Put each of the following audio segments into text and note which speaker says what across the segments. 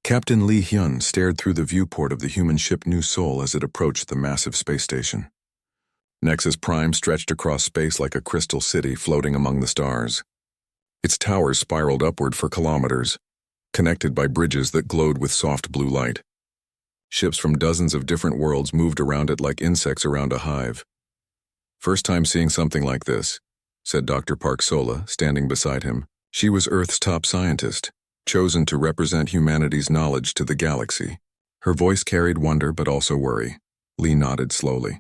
Speaker 1: Captain Lee Hyun stared through the viewport of the human ship New Seoul as it approached the massive space station. Nexus Prime stretched across space like a crystal city floating among the stars. Its towers spiraled upward for kilometers, connected by bridges that glowed with soft blue light. Ships from dozens of different worlds moved around it like insects around a hive. "First time seeing something like this," said Dr. Park Sola, standing beside him. She was Earth's top scientist, chosen to represent humanity's knowledge to the galaxy. Her voice carried wonder but also worry. Lee nodded slowly.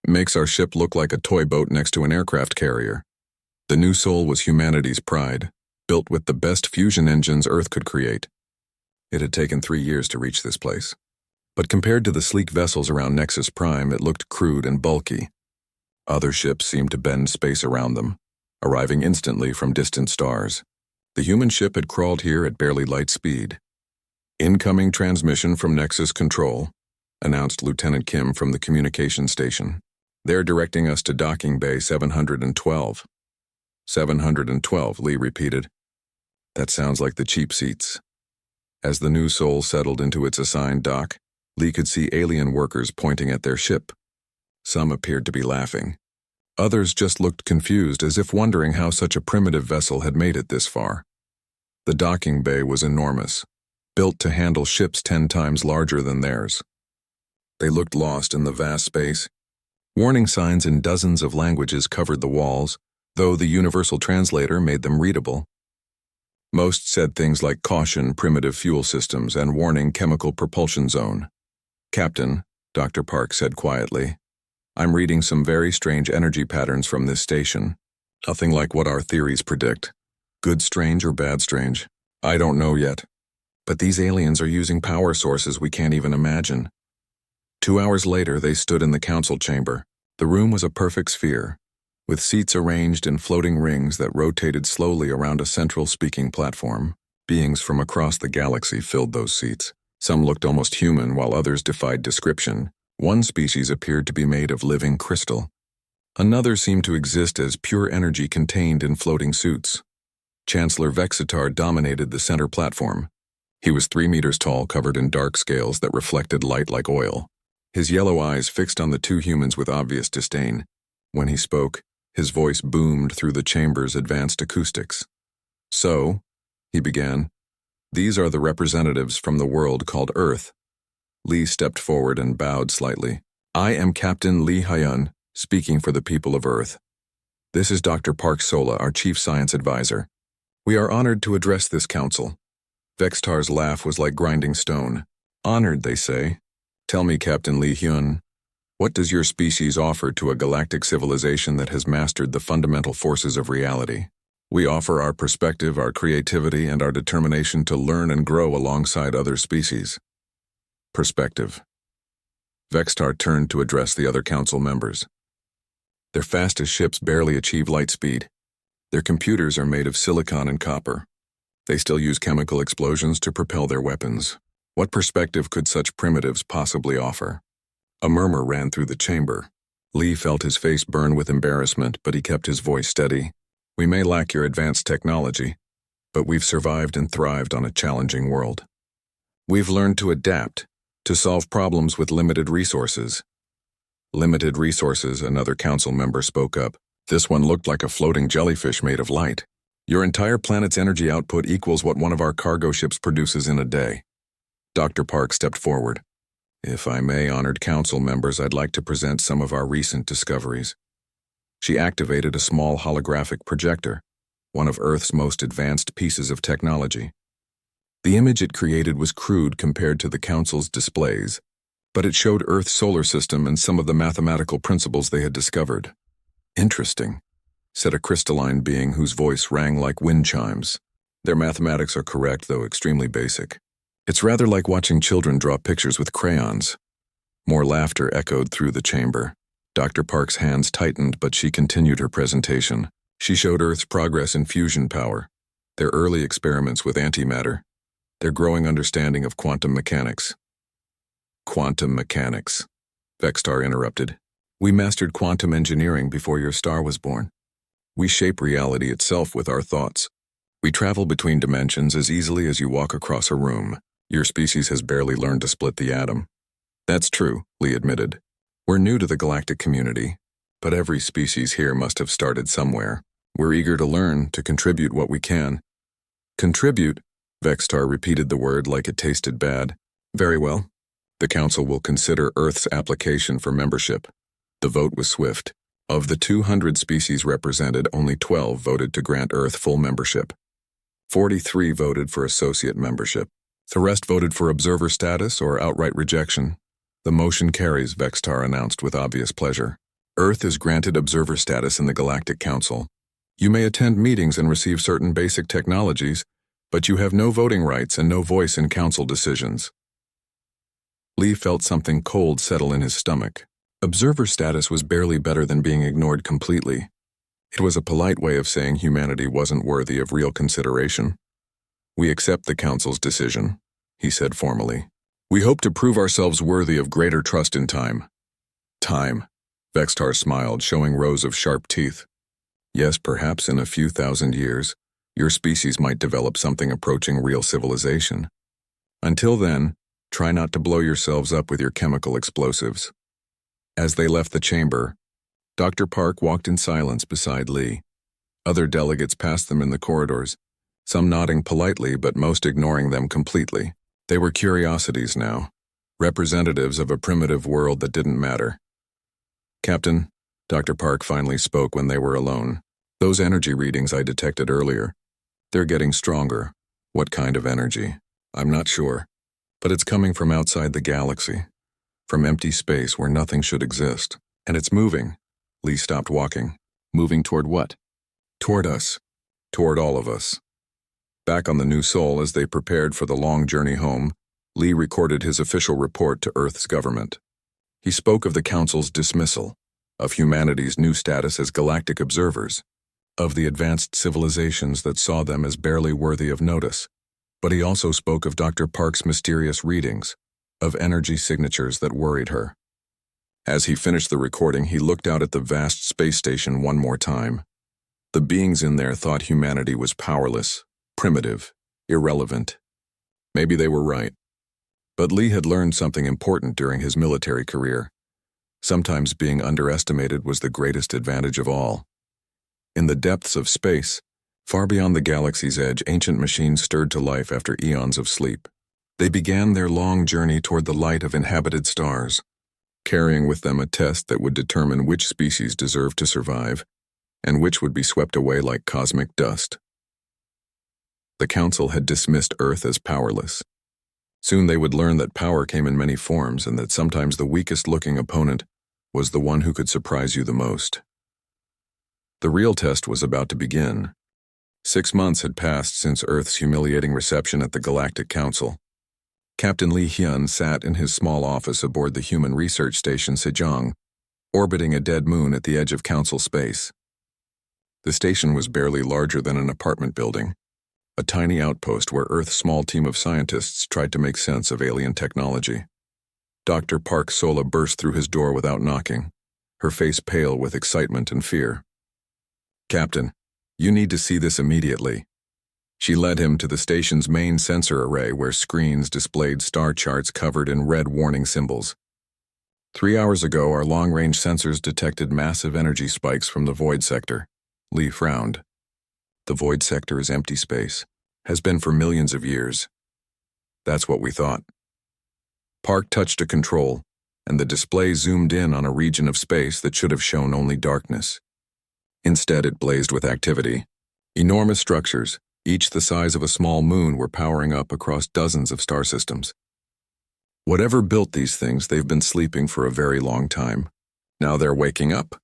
Speaker 1: "Makes our ship look like a toy boat next to an aircraft carrier. The New Seoul was humanity's pride, built with the best fusion engines Earth could create. It had taken 3 years to reach this place. But compared to the sleek vessels around Nexus Prime, it looked crude and bulky. Other ships seemed to bend space around them, arriving instantly from distant stars. The human ship had crawled here at barely light speed. "Incoming transmission from Nexus Control," announced Lieutenant Kim from the communication station. "They're directing us to docking bay 712. 712, Lee repeated. "That sounds like the cheap seats." As the New Seoul settled into its assigned dock, Lee could see alien workers pointing at their ship. Some appeared to be laughing. Others just looked confused, as if wondering how such a primitive vessel had made it this far. The docking bay was enormous, built to handle ships 10 times larger than theirs. They looked lost in the vast space. Warning signs in dozens of languages covered the walls, though the universal translator made them readable. Most said things like "caution, primitive fuel systems," and "warning, chemical propulsion zone." "Captain," Dr. Park said quietly, "I'm reading some very strange energy patterns from this station. Nothing like what our theories predict. Good strange or bad strange? I don't know yet. But these aliens are using power sources we can't even imagine." 2 hours later, they stood in the council chamber. The room was a perfect sphere, with seats arranged in floating rings that rotated slowly around a central speaking platform. Beings from across the galaxy filled those seats. Some looked almost human, while others defied description. One species appeared to be made of living crystal. Another seemed to exist as pure energy contained in floating suits. Chancellor Vexitar dominated the center platform. He was 3 meters tall, covered in dark scales that reflected light like oil. His yellow eyes fixed on the 2 humans with obvious disdain. When he spoke, his voice boomed through the chamber's advanced acoustics. "So," he began, "these are the representatives from the world called Earth." Lee stepped forward and bowed slightly. "I am Captain Lee Hyun, speaking for the people of Earth. This is Dr. Park Sola, our chief science advisor. We are honored to address this council." Vextar's laugh was like grinding stone. "Honored, they say. Tell me, Captain Lee Hyun, what does your species offer to a galactic civilization that has mastered the fundamental forces of reality? We offer our perspective, our creativity, and our determination to learn and grow alongside other species." Perspective. Vextar turned to address the other council members. "Their fastest ships barely achieve light speed. Their computers are made of silicon and copper. They still use chemical explosions to propel their weapons. What perspective could such primitives possibly offer?" A murmur ran through the chamber. Lee felt his face burn with embarrassment, but he kept his voice steady. "We may lack your advanced technology, but we've survived and thrived on a challenging world. We've learned to adapt, to solve problems with limited resources." "Limited resources," another council member spoke up. "This one looked like a floating jellyfish made of light. Your entire planet's energy output equals what one of our cargo ships produces in a day." Dr. Park stepped forward. "If I may, honored council members, I'd like to present some of our recent discoveries." She activated a small holographic projector, one of Earth's most advanced pieces of technology. The image it created was crude compared to the council's displays, but it showed Earth's solar system and some of the mathematical principles they had discovered. "Interesting," said a crystalline being whose voice rang like wind chimes. "Their mathematics are correct, though extremely basic. It's rather like watching children draw pictures with crayons." More laughter echoed through the chamber. Dr. Park's hands tightened, but she continued her presentation. She showed Earth's progress in fusion power, their early experiments with antimatter, their growing understanding of quantum mechanics. "Quantum mechanics," Vextar interrupted. "We mastered quantum engineering before your star was born. We shape reality itself with our thoughts. We travel between dimensions as easily as you walk across a room. Your species has barely learned to split the atom. That's true, Lee admitted. We're new to the galactic community, but every species here must have started somewhere. We're eager to learn, to contribute what we can. Contribute? Vextar repeated the word like it tasted bad. Very well. The Council will consider Earth's application for membership. The vote was swift. Of the 200 species represented, only 12 voted to grant Earth full membership. 43 voted for associate membership. The rest voted for observer status or outright rejection. The motion carries, Vextar announced with obvious pleasure. Earth is granted observer status in the Galactic Council. You may attend meetings and receive certain basic technologies, but you have no voting rights and no voice in Council decisions. Lee felt something cold settle in his stomach. Observer status was barely better than being ignored completely. It was a polite way of saying humanity wasn't worthy of real consideration. We accept the Council's decision, he said formally. We hope to prove ourselves worthy of greater trust in time. Time, Vextar smiled, showing rows of sharp teeth. Yes, perhaps in a few thousand years, your species might develop something approaching real civilization. Until then, try not to blow yourselves up with your chemical explosives. As they left the chamber, Dr. Park walked in silence beside Lee. Other delegates passed them in the corridors, some nodding politely but most ignoring them completely. They were curiosities now, representatives of a primitive world that didn't matter. Captain, Dr. Park finally spoke when they were alone. Those energy readings I detected earlier, they're getting stronger. What kind of energy? I'm not sure, but it's coming from outside the galaxy, from empty space where nothing should exist. And it's moving. Lee stopped walking. Moving toward what? Toward us. Toward all of us. Back on the New Sol as they prepared for the long journey home, Lee recorded his official report to Earth's government. He spoke of the Council's dismissal, of humanity's new status as galactic observers, of the advanced civilizations that saw them as barely worthy of notice. But he also spoke of Dr. Park's mysterious readings, of energy signatures that worried her. As he finished the recording, he looked out at the vast space station one more time. The beings in there thought humanity was powerless, primitive, irrelevant. Maybe they were right. But Lee had learned something important during his military career. Sometimes being underestimated was the greatest advantage of all. In the depths of space, far beyond the galaxy's edge, ancient machines stirred to life after eons of sleep. They began their long journey toward the light of inhabited stars, carrying with them a test that would determine which species deserved to survive and which would be swept away like cosmic dust. The Council had dismissed Earth as powerless. Soon they would learn that power came in many forms and that sometimes the weakest-looking opponent was the one who could surprise you the most. The real test was about to begin. 6 months had passed since Earth's humiliating reception at the Galactic Council. Captain Lee Hyun sat in his small office aboard the human research station Sejong, orbiting a dead moon at the edge of Council space. The station was barely larger than an apartment building, a tiny outpost where Earth's small team of scientists tried to make sense of alien technology. Dr. Park Sola burst through his door without knocking, her face pale with excitement and fear. Captain, you need to see this immediately. She led him to the station's main sensor array where screens displayed star charts covered in red warning symbols. 3 hours ago, our long-range sensors detected massive energy spikes from the void sector. Lee frowned. The void sector is empty space, has been for millions of years. That's what we thought. Park touched a control, and the display zoomed in on a region of space that should have shown only darkness. Instead, it blazed with activity. Enormous structures, each the size of a small moon, were powering up across dozens of star systems. Whatever built these things, they've been sleeping for a very long time. Now they're waking up.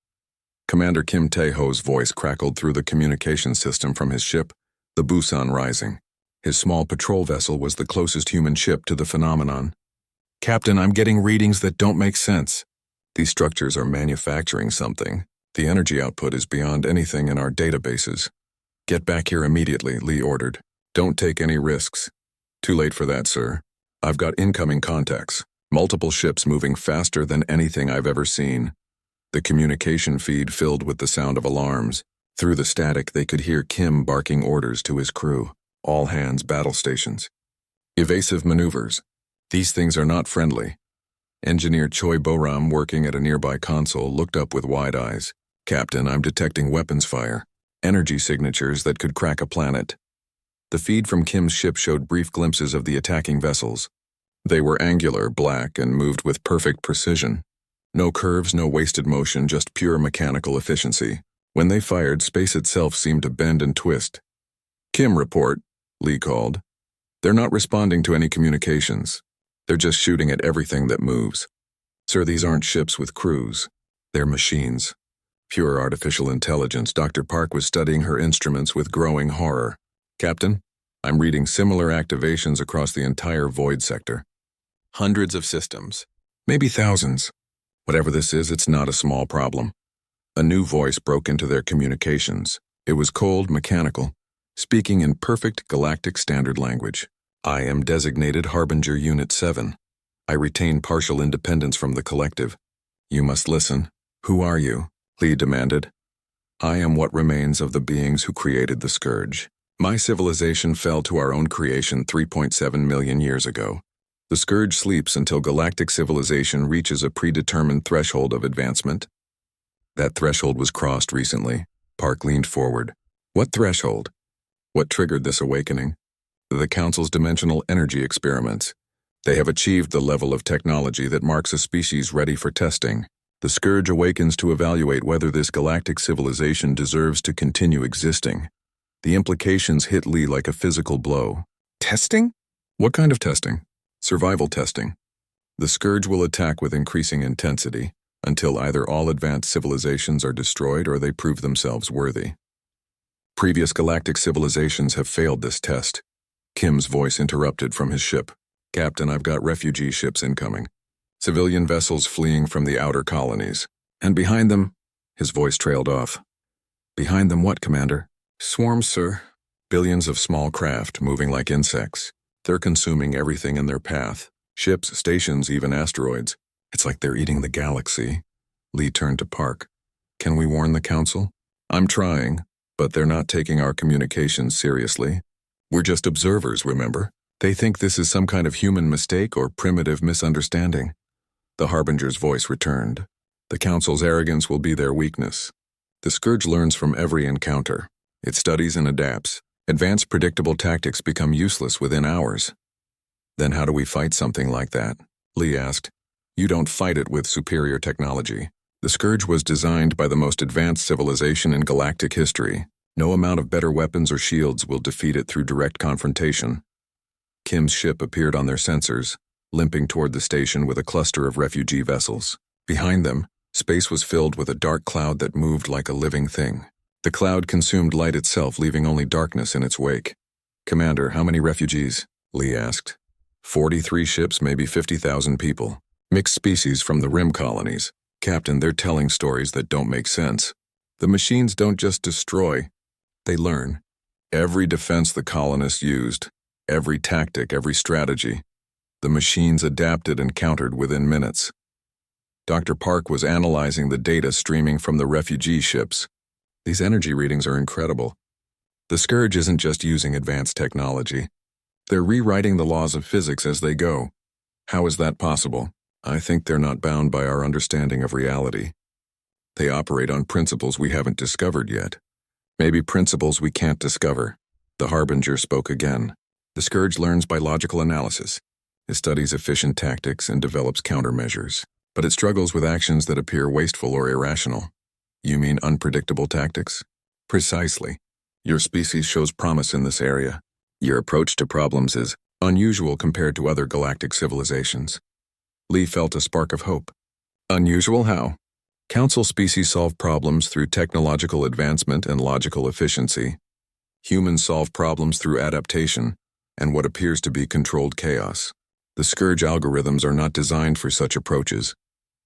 Speaker 1: Commander Kim Tae-ho's voice crackled through the communication system from his ship, the Busan Rising. His small patrol vessel was the closest human ship to the phenomenon. Captain, I'm getting readings that don't make sense. These structures are manufacturing something. The energy output is beyond anything in our databases. Get back here immediately, Lee ordered. Don't take any risks. Too late for that, sir. I've got incoming contacts. Multiple ships moving faster than anything I've ever seen. The communication feed filled with the sound of alarms. Through the static, they could hear Kim barking orders to his crew. All hands battle stations. Evasive maneuvers. These things are not friendly. Engineer Choi Boram, working at a nearby console, looked up with wide eyes. Captain, I'm detecting weapons fire. Energy signatures that could crack a planet. The feed from Kim's ship showed brief glimpses of the attacking vessels. They were angular, black, and moved with perfect precision. No curves, no wasted motion, just pure mechanical efficiency. When they fired, space itself seemed to bend and twist. Kim, report, Lee called. They're not responding to any communications. They're just shooting at everything that moves. Sir, these aren't ships with crews. They're machines. Pure artificial intelligence. Dr. Park was studying her instruments with growing horror. Captain, I'm reading similar activations across the entire void sector. Hundreds of systems. Maybe thousands. Whatever this is, it's not a small problem. A new voice broke into their communications. It was cold, mechanical, speaking in perfect galactic standard language. I am designated Harbinger Unit 7. I retain partial independence from the collective. You must listen. Who are you? Lee demanded. I am what remains of the beings who created the Scourge. My civilization fell to our own creation 3.7 million years ago. The Scourge sleeps until galactic civilization reaches a predetermined threshold of advancement. That threshold was crossed recently. Park leaned forward. What threshold? What triggered this awakening? The Council's dimensional energy experiments. They have achieved the level of technology that marks a species ready for testing. The Scourge awakens to evaluate whether this galactic civilization deserves to continue existing. The implications hit Lee like a physical blow. Testing? What kind of testing? Survival testing. The Scourge will attack with increasing intensity until either all advanced civilizations are destroyed or they prove themselves worthy. Previous galactic civilizations have failed this test. Kim's voice interrupted from his ship. Captain, I've got refugee ships incoming. Civilian vessels fleeing from the outer colonies. And behind them, his voice trailed off. Behind them what, Commander? Swarms, sir. Billions of small craft moving like insects. They're consuming everything in their path. Ships, stations, even asteroids. It's like they're eating the galaxy. Lee turned to Park. Can we warn the Council? I'm trying, but they're not taking our communications seriously. We're just observers, remember? They think this is some kind of human mistake or primitive misunderstanding. The Harbinger's voice returned. The Council's arrogance will be their weakness. The Scourge learns from every encounter. It studies and adapts. Advanced predictable tactics become useless within hours. Then how do we fight something like that? Lee asked. You don't fight it with superior technology. The Scourge was designed by the most advanced civilization in galactic history. No amount of better weapons or shields will defeat it through direct confrontation. Kim's ship appeared on their sensors, limping toward the station with a cluster of refugee vessels. Behind them, space was filled with a dark cloud that moved like a living thing. The cloud consumed light itself, leaving only darkness in its wake. Commander, how many refugees? Lee asked. 43 ships, maybe 50,000 people. Mixed species from the rim colonies. Captain, they're telling stories that don't make sense. The machines don't just destroy, they learn. Every defense the colonists used, every tactic, every strategy, the machines adapted and countered within minutes. Dr. Park was analyzing the data streaming from the refugee ships. These energy readings are incredible. The Scourge isn't just using advanced technology. They're rewriting the laws of physics as they go. How is that possible? I think they're not bound by our understanding of reality. They operate on principles we haven't discovered yet. Maybe principles we can't discover. The Harbinger spoke again. The Scourge learns by logical analysis. It studies efficient tactics and develops countermeasures. But it struggles with actions that appear wasteful or irrational. You mean unpredictable tactics? Precisely. Your species shows promise in this area. Your approach to problems is unusual compared to other galactic civilizations. Lee felt a spark of hope. Unusual how? Council species solve problems through technological advancement and logical efficiency. Humans solve problems through adaptation and what appears to be controlled chaos. The Scourge algorithms are not designed for such approaches.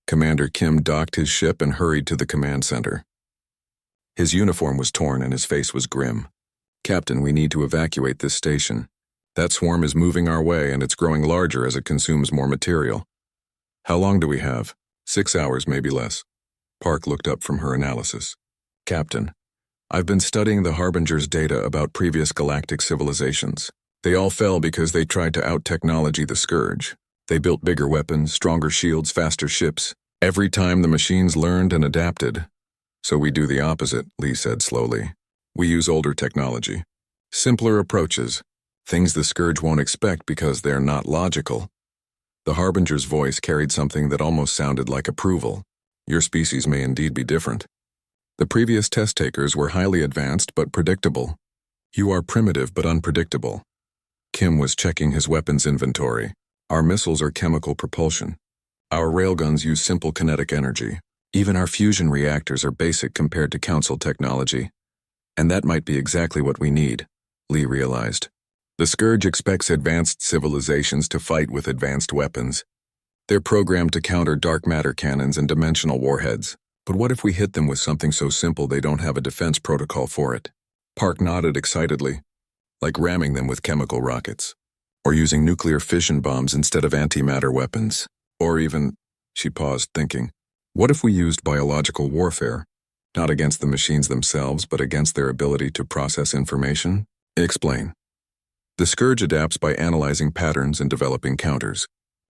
Speaker 1: Commander Kim docked his ship and hurried to the command center. His uniform was torn and his face was grim. Captain, we need to evacuate this station. That swarm is moving our way and it's growing larger as it consumes more material. How long do we have? 6 hours, maybe less. Park looked up from her analysis. Captain, I've been studying the Harbinger's data about previous galactic civilizations. They all fell because they tried to out-technology the Scourge. They built bigger weapons, stronger shields, faster ships. Every time the machines learned and adapted. So we do the opposite, Lee said slowly. We use older technology. Simpler approaches. Things the Scourge won't expect because they're not logical. The Harbinger's voice carried something that almost sounded like approval. Your species may indeed be different. The previous test takers were highly advanced but predictable. You are primitive but unpredictable. Kim was checking his weapons inventory. Our missiles are chemical propulsion. Our railguns use simple kinetic energy. Even our fusion reactors are basic compared to Council technology. And that might be exactly what we need, Lee realized. The Scourge expects advanced civilizations to fight with advanced weapons. They're programmed to counter dark matter cannons and dimensional warheads. But what if we hit them with something so simple they don't have a defense protocol for it? Park nodded excitedly, like ramming them with chemical rockets. Or using nuclear fission bombs instead of antimatter weapons. Or even, she paused thinking, what if we used biological warfare? Not against the machines themselves, but against their ability to process information? Explain. The Scourge adapts by analyzing patterns and developing counters.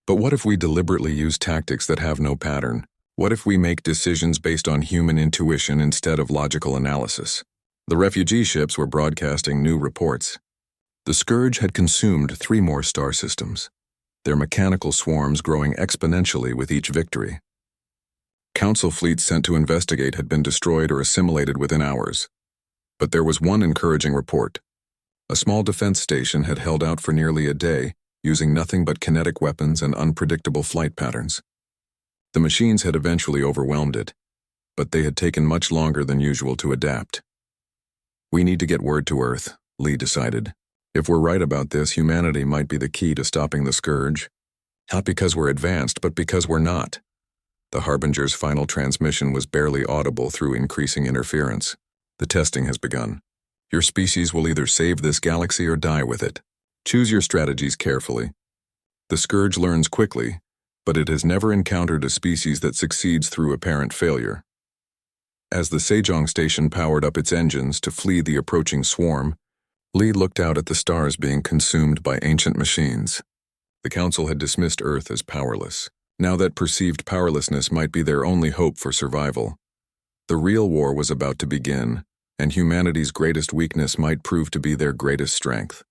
Speaker 1: But what if we deliberately use tactics that have no pattern? What if we make decisions based on human intuition instead of logical analysis? The refugee ships were broadcasting new reports. The Scourge had consumed 3 more star systems, their mechanical swarms growing exponentially with each victory. Council fleets sent to investigate had been destroyed or assimilated within hours. But there was one encouraging report. A small defense station had held out for nearly a day, using nothing but kinetic weapons and unpredictable flight patterns. The machines had eventually overwhelmed it, but they had taken much longer than usual to adapt. We need to get word to Earth, Lee decided. If we're right about this, humanity might be the key to stopping the Scourge. Not because we're advanced, but because we're not. The Harbinger's final transmission was barely audible through increasing interference. The testing has begun. Your species will either save this galaxy or die with it. Choose your strategies carefully. The Scourge learns quickly, but it has never encountered a species that succeeds through apparent failure. As the Sejong station powered up its engines to flee the approaching swarm, Lee looked out at the stars being consumed by ancient machines. The Council had dismissed Earth as powerless. Now that perceived powerlessness might be their only hope for survival. The real war was about to begin, and humanity's greatest weakness might prove to be their greatest strength.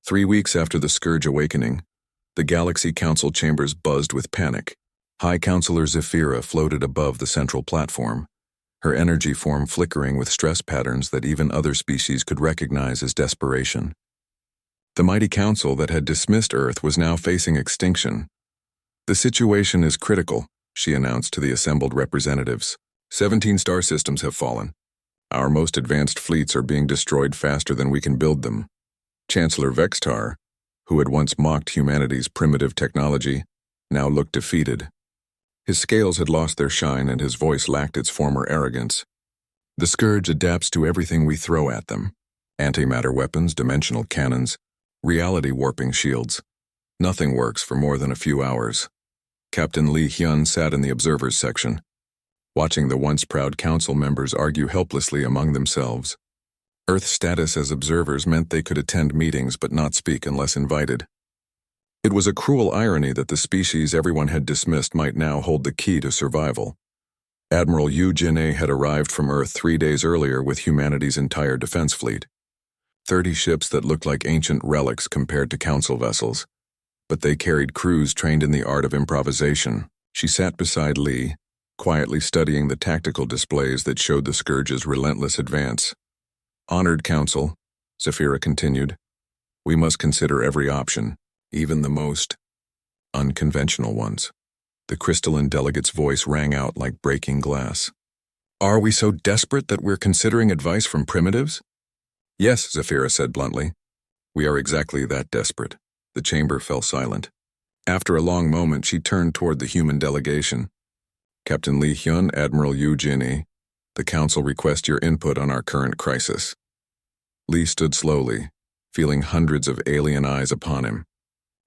Speaker 1: 3 weeks after the Scourge awakening, the Galaxy Council chambers buzzed with panic. High Counselor Zephyra floated above the central platform, her energy form flickering with stress patterns that even other species could recognize as desperation. The mighty council that had dismissed Earth was now facing extinction. The situation is critical, she announced to the assembled representatives. 17 star systems have fallen. Our most advanced fleets are being destroyed faster than we can build them. Chancellor Vextar, who had once mocked humanity's primitive technology, now looked defeated. His scales had lost their shine and his voice lacked its former arrogance. The Scourge adapts to everything we throw at them. Antimatter weapons, dimensional cannons, reality warping shields. Nothing works for more than a few hours. Captain Lee Hyun sat in the observers section, watching the once proud council members argue helplessly among themselves. Earth's status as observers meant they could attend meetings but not speak unless invited. It was a cruel irony that the species everyone had dismissed might now hold the key to survival. Admiral Yu Jin-A had arrived from Earth 3 days earlier with humanity's entire defense fleet. 30 ships that looked like ancient relics compared to council vessels. But they carried crews trained in the art of improvisation. She sat beside Lee, quietly studying the tactical displays that showed the Scourge's relentless advance. Honored Council, Zephyra continued, we must consider every option, even the most unconventional ones. The crystalline delegate's voice rang out like breaking glass. Are we so desperate that we're considering advice from primitives? Yes, Zephyra said bluntly. We are exactly that desperate. The chamber fell silent. After a long moment, she turned toward the human delegation. Captain Lee Hyun, Admiral Yu Jin-A, the Council request your input on our current crisis. Lee stood slowly, feeling hundreds of alien eyes upon him.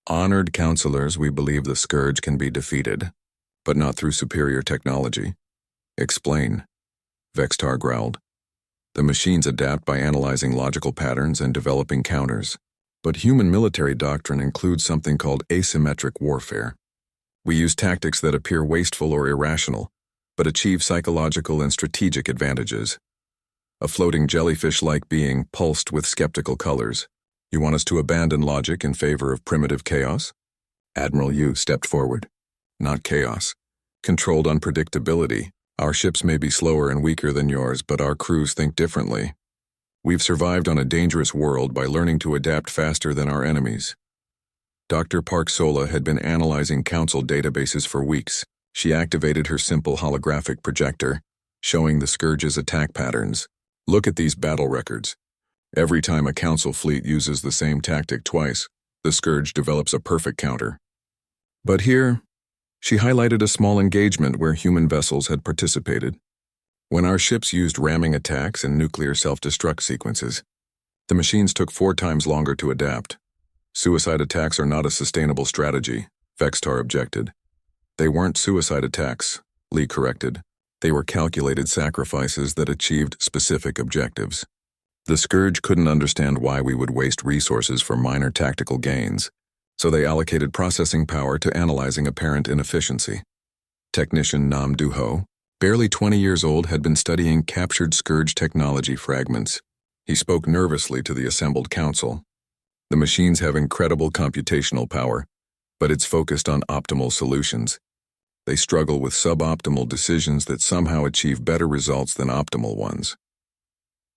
Speaker 1: Honored counselors, we believe the Scourge can be defeated, but not through superior technology. Explain, Vextar growled. The machines adapt by analyzing logical patterns and developing counters. But human military doctrine includes something called asymmetric warfare. We use tactics that appear wasteful or irrational, but achieve psychological and strategic advantages. A floating jellyfish-like being pulsed with skeptical colors. You want us to abandon logic in favor of primitive chaos? Admiral Yu stepped forward. Not chaos. Controlled unpredictability. Our ships may be slower and weaker than yours, but our crews think differently. We've survived on a dangerous world by learning to adapt faster than our enemies. Dr. Park Sola had been analyzing Council databases for weeks. She activated her simple holographic projector, showing the Scourge's attack patterns. Look at these battle records. Every time a Council fleet uses the same tactic twice, the Scourge develops a perfect counter. But here, she highlighted a small engagement where human vessels had participated. When our ships used ramming attacks and nuclear self-destruct sequences, the machines took 4 times longer to adapt. Suicide attacks are not a sustainable strategy, Vextar objected. They weren't suicide attacks, Lee corrected. They were calculated sacrifices that achieved specific objectives. The Scourge couldn't understand why we would waste resources for minor tactical gains, so they allocated processing power to analyzing apparent inefficiency. Technician Nam Du-ho, barely 20 years old, had been studying captured Scourge technology fragments. He spoke nervously to the assembled council. The machines have incredible computational power, but it's focused on optimal solutions. They struggle with suboptimal decisions that somehow achieve better results than optimal ones.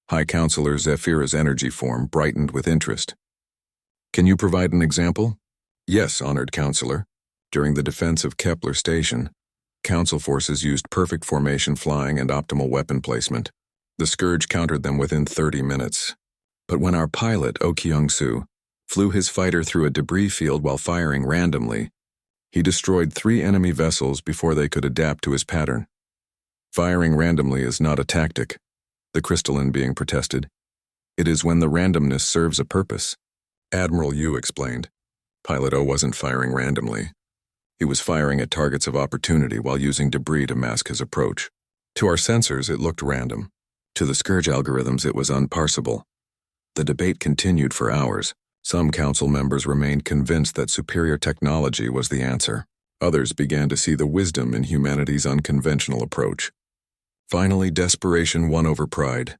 Speaker 1: High Counselor Zephyra's energy form brightened with interest. Can you provide an example? Yes, Honored Counselor. During the defense of Kepler Station, Council forces used perfect formation flying and optimal weapon placement. The Scourge countered them within 30 minutes. But when our pilot, Oh Kyung-soo, flew his fighter through a debris field while firing randomly, he destroyed 3 enemy vessels before they could adapt to his pattern. Firing randomly is not a tactic, the crystalline being protested. It is when the randomness serves a purpose. Admiral Yu explained. Pilot O wasn't firing randomly. He was firing at targets of opportunity while using debris to mask his approach. To our sensors, it looked random. To the Scourge algorithms, it was unparsable. The debate continued for hours. Some council members remained convinced that superior technology was the answer. Others began to see the wisdom in humanity's unconventional approach. Finally, desperation won over pride.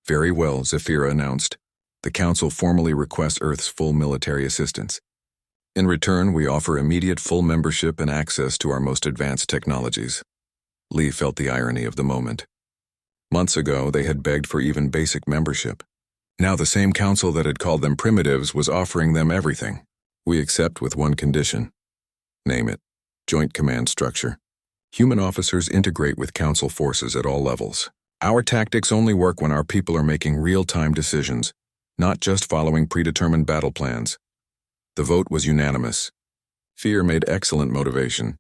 Speaker 1: Very well, Zephyra announced. The council formally requests Earth's full military assistance. In return, we offer immediate full membership and access to our most advanced technologies. Lee felt the irony of the moment. Months ago, they had begged for even basic membership. Now the same council that had called them primitives was offering them everything. We accept with one condition. Name it. Joint Command Structure. Human officers integrate with council forces at all levels. Our tactics only work when our people are making real-time decisions, not just following predetermined battle plans. The vote was unanimous. Fear made excellent motivation.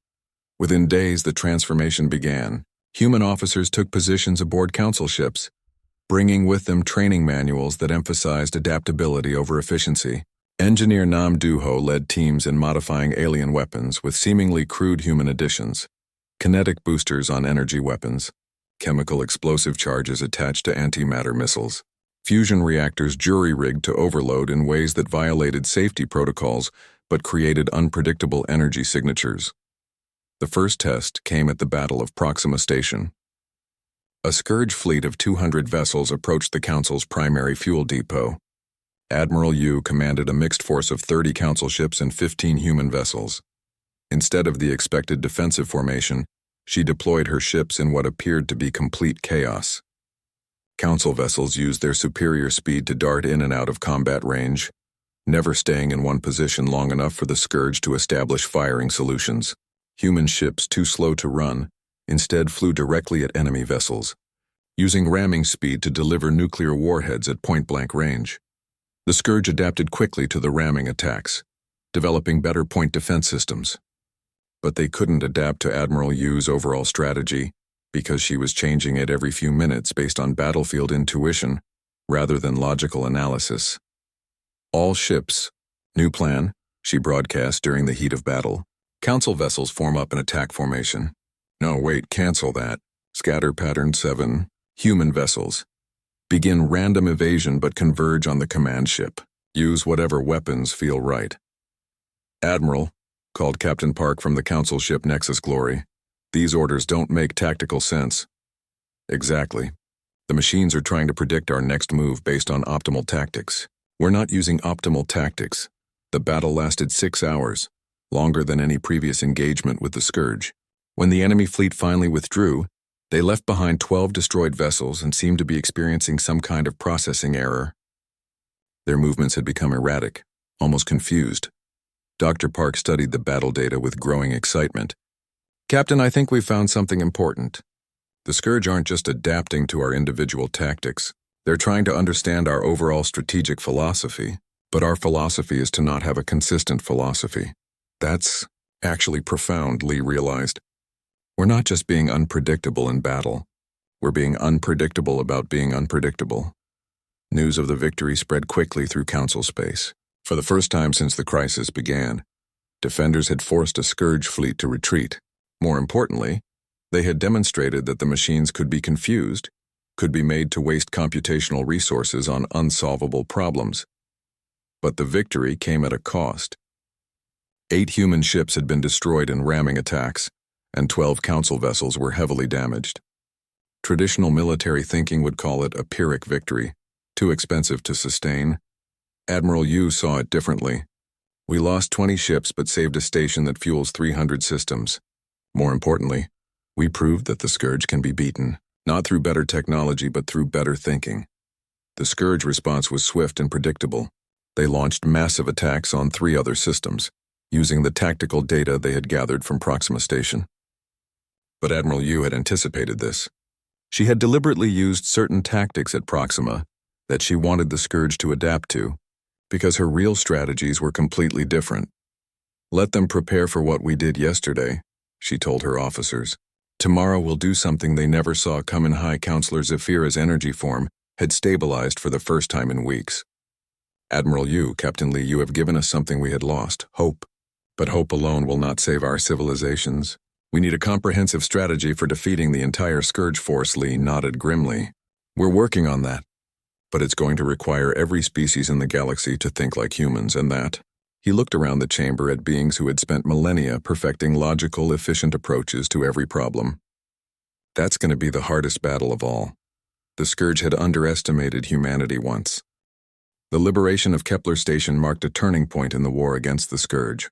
Speaker 1: Within days, the transformation began. Human officers took positions aboard council ships, bringing with them training manuals that emphasized adaptability over efficiency. Engineer Nam Du-ho led teams in modifying alien weapons with seemingly crude human additions. Kinetic boosters on energy weapons, chemical explosive charges attached to antimatter missiles, fusion reactors jury-rigged to overload in ways that violated safety protocols but created unpredictable energy signatures. The first test came at the Battle of Proxima Station. A Scourge fleet of 200 vessels approached the Council's primary fuel depot. Admiral Yu commanded a mixed force of 30 Council ships and 15 human vessels. Instead of the expected defensive formation, she deployed her ships in what appeared to be complete chaos. Council vessels used their superior speed to dart in and out of combat range, never staying in one position long enough for the Scourge to establish firing solutions. Human ships, too slow to run, instead flew directly at enemy vessels, using ramming speed to deliver nuclear warheads at point-blank range. The Scourge adapted quickly to the ramming attacks, developing better point defense systems. But they couldn't adapt to Admiral Yu's overall strategy because she was changing it every few minutes based on battlefield intuition rather than logical analysis. All ships. New plan, she broadcast during the heat of battle. Council vessels form up in attack formation. No, wait, cancel that. Scatter pattern 7. Human vessels. Begin random evasion but converge on the command ship. Use whatever weapons feel right. Admiral, called Captain Park from the Council ship Nexus Glory, these orders don't make tactical sense. Exactly. The machines are trying to predict our next move based on optimal tactics. We're not using optimal tactics. The battle lasted 6 hours, longer than any previous engagement with the Scourge. When the enemy fleet finally withdrew, they left behind 12 destroyed vessels and seemed to be experiencing some kind of processing error. Their movements had become erratic, almost confused. Dr. Park studied the battle data with growing excitement. Captain, I think we've found something important. The Scourge aren't just adapting to our individual tactics. They're trying to understand our overall strategic philosophy, but our philosophy is to not have a consistent philosophy. That's actually profound, Lee realized. We're not just being unpredictable in battle. We're being unpredictable about being unpredictable. News of the victory spread quickly through Council space. For the first time since the crisis began, defenders had forced a Scourge fleet to retreat. More importantly, they had demonstrated that the machines could be confused, could be made to waste computational resources on unsolvable problems. But the victory came at a cost. 8 human ships had been destroyed in ramming attacks, and 12 Council vessels were heavily damaged. Traditional military thinking would call it a Pyrrhic victory, too expensive to sustain. Admiral Yu saw it differently. We lost 20 ships but saved a station that fuels 300 systems. More importantly, we proved that the Scourge can be beaten, not through better technology but through better thinking. The Scourge response was swift and predictable. They launched massive attacks on 3 other systems, using the tactical data they had gathered from Proxima Station. But Admiral Yu had anticipated this. She had deliberately used certain tactics at Proxima that she wanted the Scourge to adapt to, because her real strategies were completely different. Let them prepare for what we did yesterday, she told her officers. Tomorrow we'll do something they never saw coming. High Counselor Zephyra's energy form had stabilized for the first time in weeks. Admiral Yu, Captain Lee, you have given us something we had lost, hope. But hope alone will not save our civilizations. We need a comprehensive strategy for defeating the entire Scourge force, Lee nodded grimly. We're working on that. But it's going to require every species in the galaxy to think like humans, and that. He looked around the chamber at beings who had spent millennia perfecting logical, efficient approaches to every problem. That's going to be the hardest battle of all. The Scourge had underestimated humanity once. The liberation of Kepler Station marked a turning point in the war against the Scourge.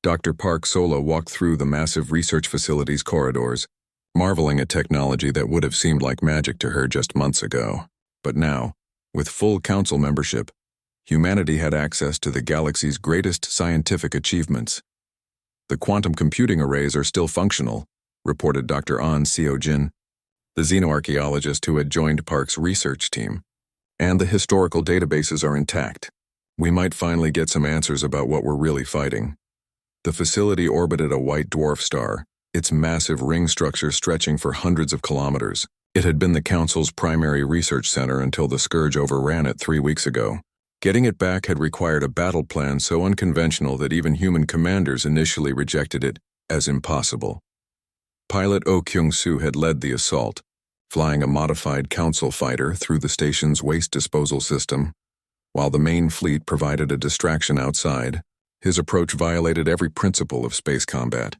Speaker 1: Dr. Park solo walked through the massive research facility's corridors, marveling at technology that would have seemed like magic to her just months ago. But now, with full Council membership, humanity had access to the galaxy's greatest scientific achievements. The quantum computing arrays are still functional, reported Dr. An Seojin, the xenoarchaeologist who had joined Park's research team. And the historical databases are intact. We might finally get some answers about what we're really fighting. The facility orbited a white dwarf star, its massive ring structure stretching for hundreds of kilometers. It had been the Council's primary research center until the Scourge overran it 3 weeks ago. Getting it back had required a battle plan so unconventional that even human commanders initially rejected it as impossible. Pilot Oh Kyung-soo had led the assault, flying a modified Council fighter through the station's waste disposal system. While the main fleet provided a distraction outside, his approach violated every principle of space combat.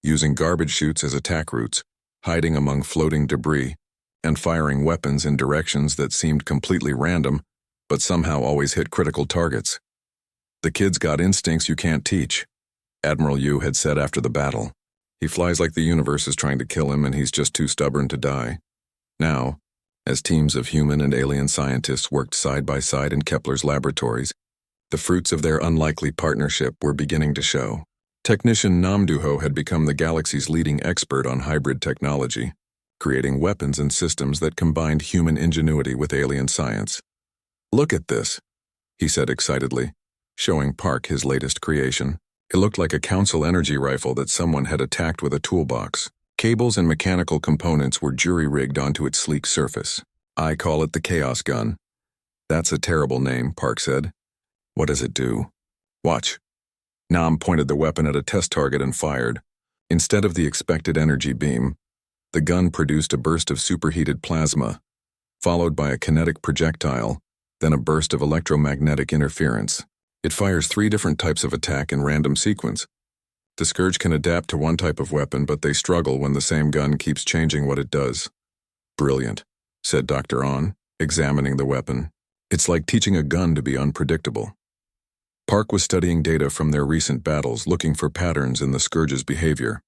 Speaker 1: Using garbage chutes as attack routes, hiding among floating debris, and firing weapons in directions that seemed completely random, but somehow always hit critical targets. The kid's got instincts you can't teach, Admiral Yu had said after the battle. He flies like the universe is trying to kill him and he's just too stubborn to die. Now, as teams of human and alien scientists worked side by side in Kepler's laboratories, the fruits of their unlikely partnership were beginning to show. Technician Nam Do-ho had become the galaxy's leading expert on hybrid technology, creating weapons and systems that combined human ingenuity with alien science. Look at this, he said excitedly, showing Park his latest creation. It looked like a Council energy rifle that someone had attacked with a toolbox. Cables and mechanical components were jury-rigged onto its sleek surface. I call it the Chaos Gun. That's a terrible name, Park said. What does it do? Watch. Nam pointed the weapon at a test target and fired. Instead of the expected energy beam, the gun produced a burst of superheated plasma, followed by a kinetic projectile, then a burst of electromagnetic interference. It fires 3 different types of attack in random sequence. The Scourge can adapt to one type of weapon, but they struggle when the same gun keeps changing what it does. Brilliant, said Dr. On, examining the weapon. It's like teaching a gun to be unpredictable. Park was studying data from their recent battles, looking for patterns in the Scourge's behavior.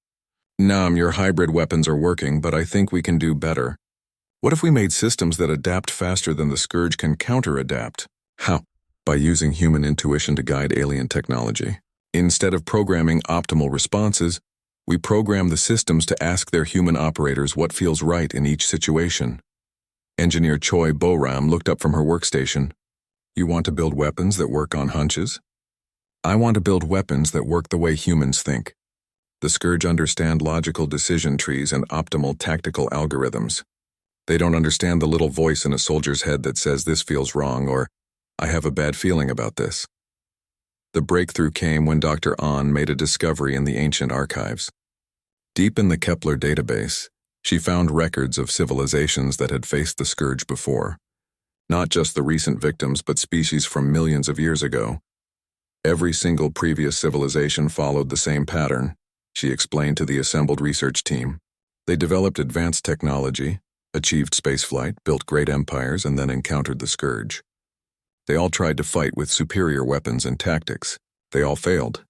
Speaker 1: Your hybrid weapons are working, but I think we can do better. What if we made systems that adapt faster than the Scourge can counter-adapt? How? By using human intuition to guide alien technology. Instead of programming optimal responses, we program the systems to ask their human operators what feels right in each situation. Engineer Choi Bo-ram looked up from her workstation. You want to build weapons that work on hunches? I want to build weapons that work the way humans think. The Scourge understand logical decision trees and optimal tactical algorithms. They don't understand the little voice in a soldier's head that says this feels wrong or I have a bad feeling about this. The breakthrough came when Dr. Ahn made a discovery in the ancient archives. Deep in the Kepler database, she found records of civilizations that had faced the Scourge before. Not just the recent victims, but species from millions of years ago. Every single previous civilization followed the same pattern, she explained to the assembled research team. They developed advanced technology, achieved spaceflight, built great empires, and then encountered the Scourge. They all tried to fight with superior weapons and tactics. They all failed.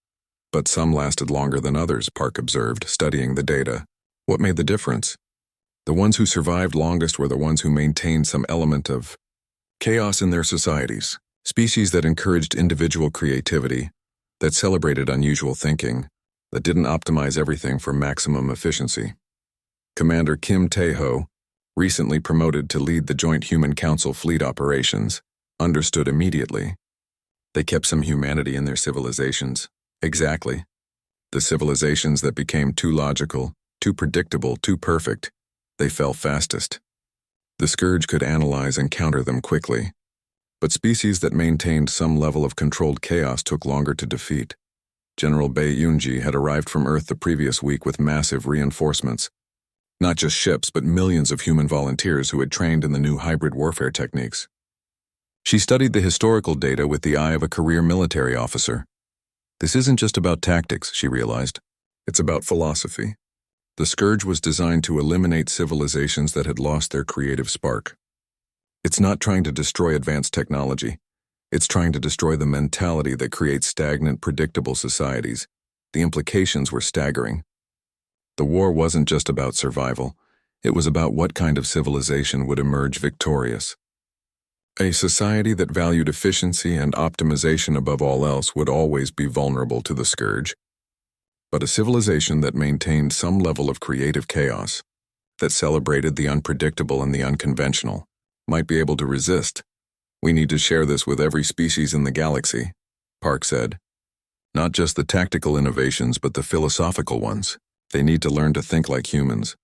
Speaker 1: But some lasted longer than others, Park observed, studying the data. What made the difference? The ones who survived longest were the ones who maintained some element of chaos in their societies, species that encouraged individual creativity, that celebrated unusual thinking, that didn't optimize everything for maximum efficiency. Commander Kim Tae-ho, recently promoted to lead the Joint Human Council fleet operations, understood immediately. They kept some humanity in their civilizations. Exactly. The civilizations that became too logical, too predictable, too perfect, they fell fastest. The Scourge could analyze and counter them quickly. But species that maintained some level of controlled chaos took longer to defeat. General Bae Yoonji had arrived from Earth the previous week with massive reinforcements. Not just ships, but millions of human volunteers who had trained in the new hybrid warfare techniques. She studied the historical data with the eye of a career military officer. This isn't just about tactics, she realized. It's about philosophy. The Scourge was designed to eliminate civilizations that had lost their creative spark. It's not trying to destroy advanced technology. It's trying to destroy the mentality that creates stagnant, predictable societies. The implications were staggering. The war wasn't just about survival. It was about what kind of civilization would emerge victorious. A society that valued efficiency and optimization above all else would always be vulnerable to the Scourge. But a civilization that maintained some level of creative chaos, that celebrated the unpredictable and the unconventional, might be able to resist. We need to share this with every species in the galaxy, Park said. Not just the tactical innovations, but the philosophical ones. They need to learn to think like humans.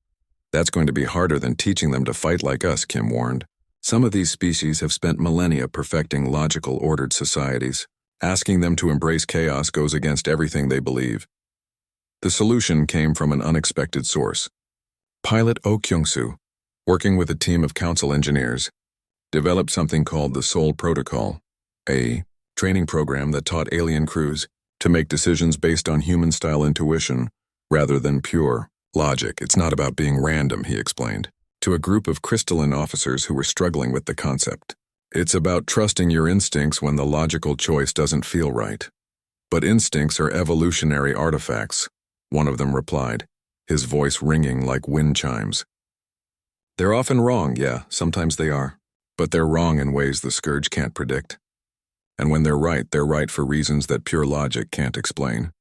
Speaker 1: That's going to be harder than teaching them to fight like us, Kim warned. Some of these species have spent millennia perfecting logical, ordered societies. Asking them to embrace chaos goes against everything they believe. The solution came from an unexpected source. Pilot Oh Kyung-soo, working with a team of council engineers, developed something called the Soul Protocol, a training program that taught alien crews to make decisions based on human-style intuition rather than pure logic. It's not about being random, he explained, to a group of crystalline officers who were struggling with the concept. It's about trusting your instincts when the logical choice doesn't feel right. But instincts are evolutionary artifacts, one of them replied, his voice ringing like wind chimes. They're often wrong, yeah, sometimes they are. But they're wrong in ways the Scourge can't predict. And when they're right for reasons that pure logic can't explain.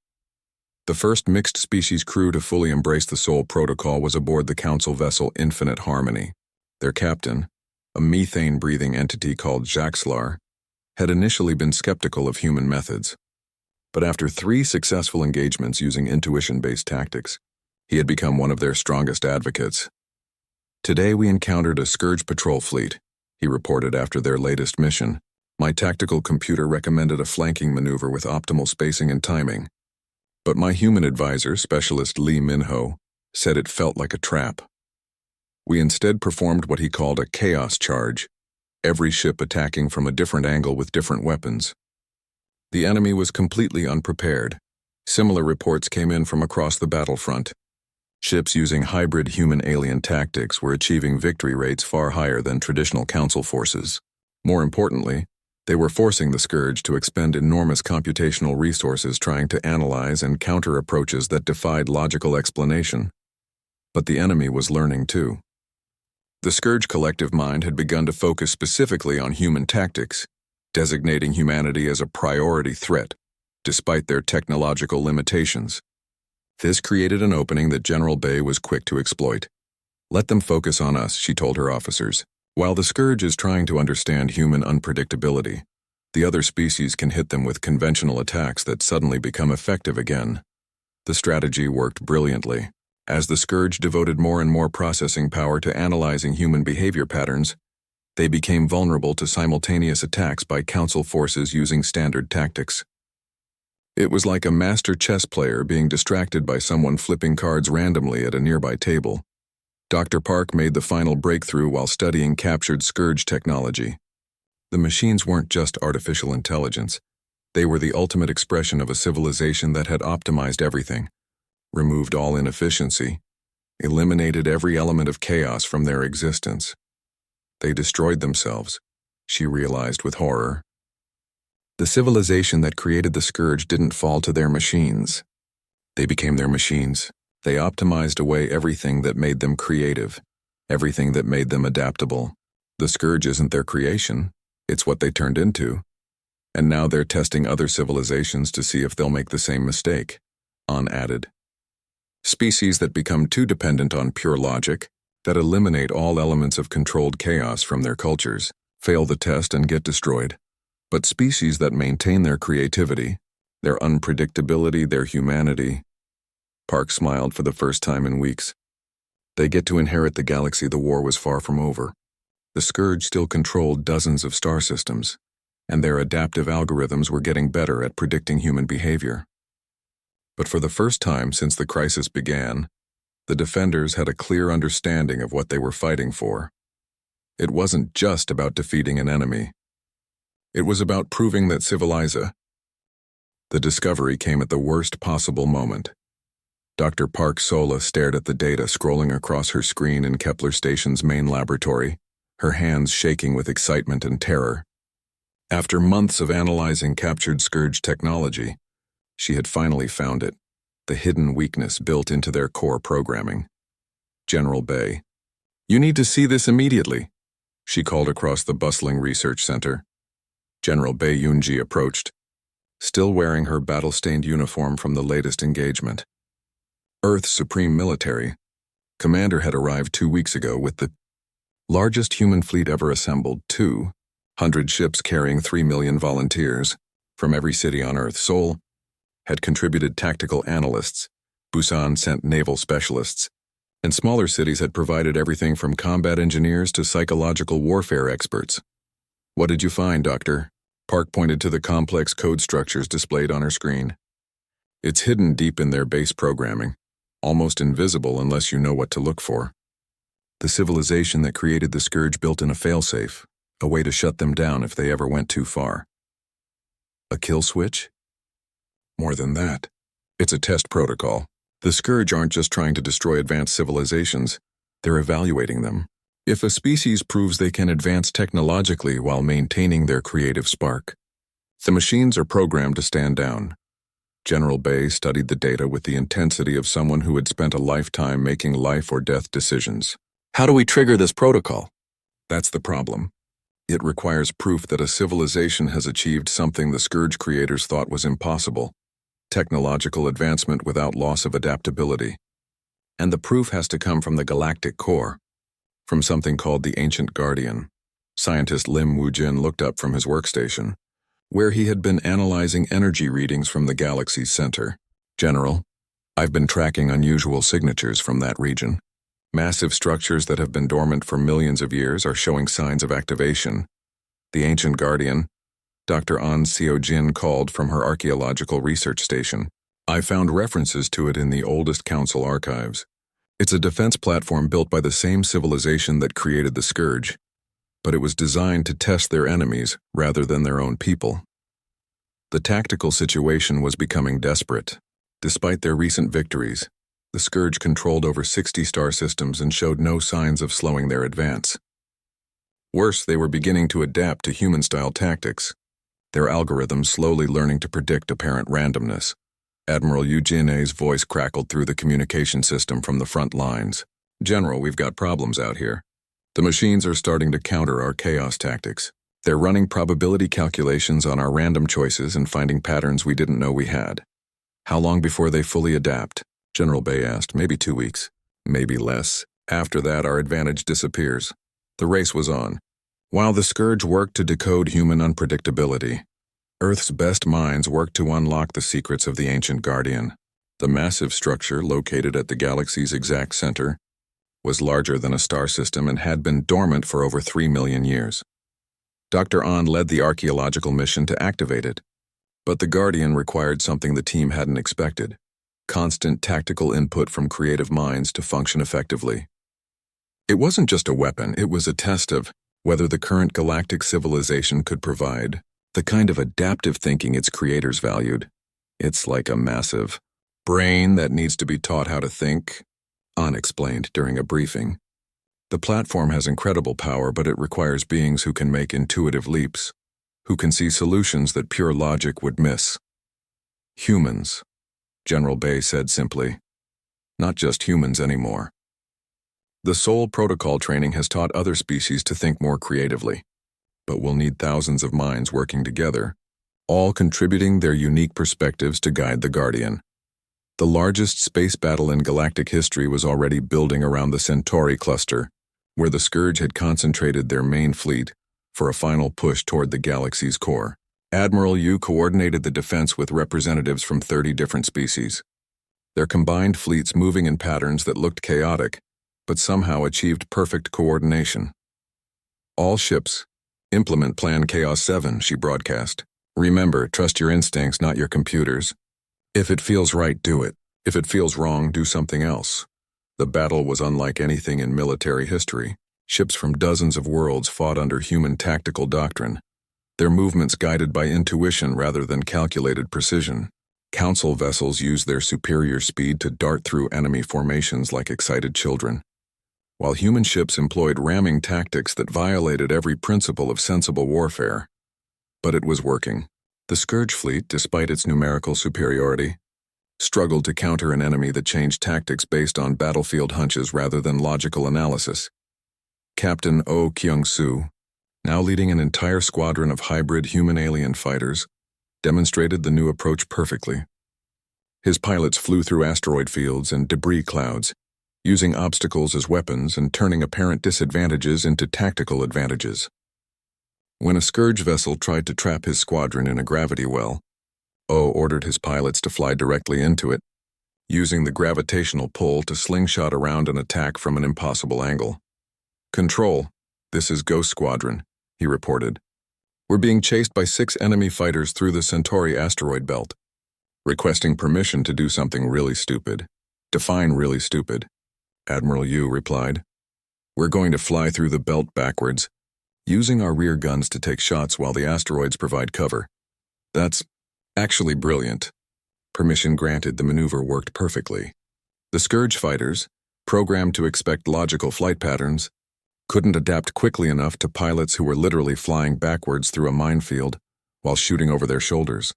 Speaker 1: The first mixed-species crew to fully embrace the Soul Protocol was aboard the Council vessel Infinite Harmony. Their captain, a methane-breathing entity called Jaxlar, had initially been skeptical of human methods. But after 3 successful engagements using intuition-based tactics, he had become one of their strongest advocates. Today we encountered a Scourge patrol fleet, he reported after their latest mission. My tactical computer recommended a flanking maneuver with optimal spacing and timing. But my human advisor, Specialist Lee Min-ho, said it felt like a trap. We instead performed what he called a chaos charge, every ship attacking from a different angle with different weapons. The enemy was completely unprepared. Similar reports came in from across the battlefront. Ships using hybrid human-alien tactics were achieving victory rates far higher than traditional Council forces. More importantly, they were forcing the Scourge to expend enormous computational resources trying to analyze and counter approaches that defied logical explanation. But the enemy was learning too. The Scourge collective mind had begun to focus specifically on human tactics, designating humanity as a priority threat, despite their technological limitations. This created an opening that General Bay was quick to exploit. "Let them focus on us," she told her officers. "While the Scourge is trying to understand human unpredictability, the other species can hit them with conventional attacks that suddenly become effective again." The strategy worked brilliantly. As the Scourge devoted more and more processing power to analyzing human behavior patterns, they became vulnerable to simultaneous attacks by Council forces using standard tactics. It was like a master chess player being distracted by someone flipping cards randomly at a nearby table. Dr. Park made the final breakthrough while studying captured Scourge technology. The machines weren't just artificial intelligence. They were the ultimate expression of a civilization that had optimized everything, removed all inefficiency, eliminated every element of chaos from their existence. They destroyed themselves, she realized with horror. The civilization that created the Scourge didn't fall to their machines. They became their machines. They optimized away everything that made them creative, everything that made them adaptable. The Scourge isn't their creation, it's what they turned into. And now they're testing other civilizations to see if they'll make the same mistake, On added. Species that become too dependent on pure logic, that eliminate all elements of controlled chaos from their cultures, fail the test and get destroyed. But species that maintain their creativity, their unpredictability, their humanity. Park smiled for the first time in weeks. They get to inherit the galaxy the war was far from over. The Scourge still controlled dozens of star systems, and their adaptive algorithms were getting better at predicting human behavior. But for the first time since the crisis began, the defenders had a clear understanding of what they were fighting for. It wasn't just about defeating an enemy. It was about proving that Civiliza. The discovery came at the worst possible moment. Dr. Park Sola stared at the data scrolling across her screen in Kepler Station's main laboratory, her hands shaking with excitement and terror. After months of analyzing captured Scourge technology, she had finally found it, the hidden weakness built into their core programming. General Bay. "You need to see this immediately," she called across the bustling research center. General Bay Yunji approached, still wearing her battle-stained uniform from the latest engagement. Earth's supreme military commander had arrived 2 weeks ago with the largest human fleet ever assembled, 200 ships carrying 3 million volunteers from every city on Earth. Seoul had contributed tactical analysts, Busan sent naval specialists, and smaller cities had provided everything from combat engineers to psychological warfare experts. "What did you find, Doctor?" Park pointed to the complex code structures displayed on her screen. "It's hidden deep in their base programming, almost invisible unless you know what to look for. The civilization that created the Scourge built in a failsafe, a way to shut them down if they ever went too far." "A kill switch?" "More than that. It's a test protocol. The Scourge aren't just trying to destroy advanced civilizations, they're evaluating them. If a species proves they can advance technologically while maintaining their creative spark, the machines are programmed to stand down." General Bay studied the data with the intensity of someone who had spent a lifetime making life or death decisions. "How do we trigger this protocol?" "That's the problem. It requires proof that a civilization has achieved something the Scourge creators thought was impossible, technological advancement without loss of adaptability. And the proof has to come from the galactic core, from something called the Ancient Guardian." Scientist Lim Woo-jin looked up from his workstation, where he had been analyzing energy readings from the galaxy's center. "General, I've been tracking unusual signatures from that region. Massive structures that have been dormant for millions of years are showing signs of activation. The Ancient Guardian," Dr. An Seo-jin called from her archaeological research station. "I found references to it in the oldest Council archives. It's a defense platform built by the same civilization that created the Scourge. but it was designed to test their enemies rather than their own people. The tactical situation was becoming desperate. Despite their recent victories, the Scourge controlled over 60 star systems and showed no signs of slowing their advance. Worse, they were beginning to adapt to human-style tactics, their algorithms slowly learning to predict apparent randomness. Admiral Eugene's voice crackled through the communication system from the front lines. "General, we've got problems out here. The machines are starting to counter our chaos tactics. They're running probability calculations on our random choices and finding patterns we didn't know we had." "How long before they fully adapt?" General Bay asked. "Maybe 2 weeks. Maybe less. After that, our advantage disappears." The race was on. While the Scourge worked to decode human unpredictability, Earth's best minds worked to unlock the secrets of the ancient Guardian. The massive structure, located at the galaxy's exact center, was larger than a star system and had been dormant for over 3 million years. Dr. An led the archaeological mission to activate it, but the Guardian required something the team hadn't expected: constant tactical input from creative minds to function effectively. It wasn't just a weapon, it was a test of whether the current galactic civilization could provide the kind of adaptive thinking its creators valued. "It's like a massive brain that needs to be taught how to think," An explained during a briefing. "The platform has incredible power, but it requires beings who can make intuitive leaps, who can see solutions that pure logic would miss." "Humans," General Bay said simply. "Not just humans anymore. The Soul Protocol training has taught other species to think more creatively, but we'll need thousands of minds working together, all contributing their unique perspectives to guide the Guardian." The largest space battle in galactic history was already building around the Centauri cluster, where the Scourge had concentrated their main fleet for a final push toward the galaxy's core. Admiral Yu coordinated the defense with representatives from 30 different species, their combined fleets moving in patterns that looked chaotic, but somehow achieved perfect coordination. "All ships, implement Plan Chaos 7, she broadcast. "Remember, trust your instincts, not your computers. If it feels right, do it. If it feels wrong, do something else." The battle was unlike anything in military history. Ships from dozens of worlds fought under human tactical doctrine, their movements guided by intuition rather than calculated precision. Council vessels used their superior speed to dart through enemy formations like excited children, while human ships employed ramming tactics that violated every principle of sensible warfare. But it was working. The Scourge fleet, despite its numerical superiority, struggled to counter an enemy that changed tactics based on battlefield hunches rather than logical analysis. Captain Oh Kyung-soo, now leading an entire squadron of hybrid human-alien fighters, demonstrated the new approach perfectly. His pilots flew through asteroid fields and debris clouds, using obstacles as weapons and turning apparent disadvantages into tactical advantages. When a Scourge vessel tried to trap his squadron in a gravity well, Oh ordered his pilots to fly directly into it, using the gravitational pull to slingshot around an attack from an impossible angle. "Control, this is Ghost Squadron," he reported. "We're being chased by 6 enemy fighters through the Centauri asteroid belt. Requesting permission to do something really stupid." "Define really stupid," Admiral Yu replied. "We're going to fly through the belt backwards, using our rear guns to take shots while the asteroids provide cover. That's actually brilliant." Permission granted, the maneuver worked perfectly. The Scourge fighters, programmed to expect logical flight patterns, couldn't adapt quickly enough to pilots who were literally flying backwards through a minefield while shooting over their shoulders.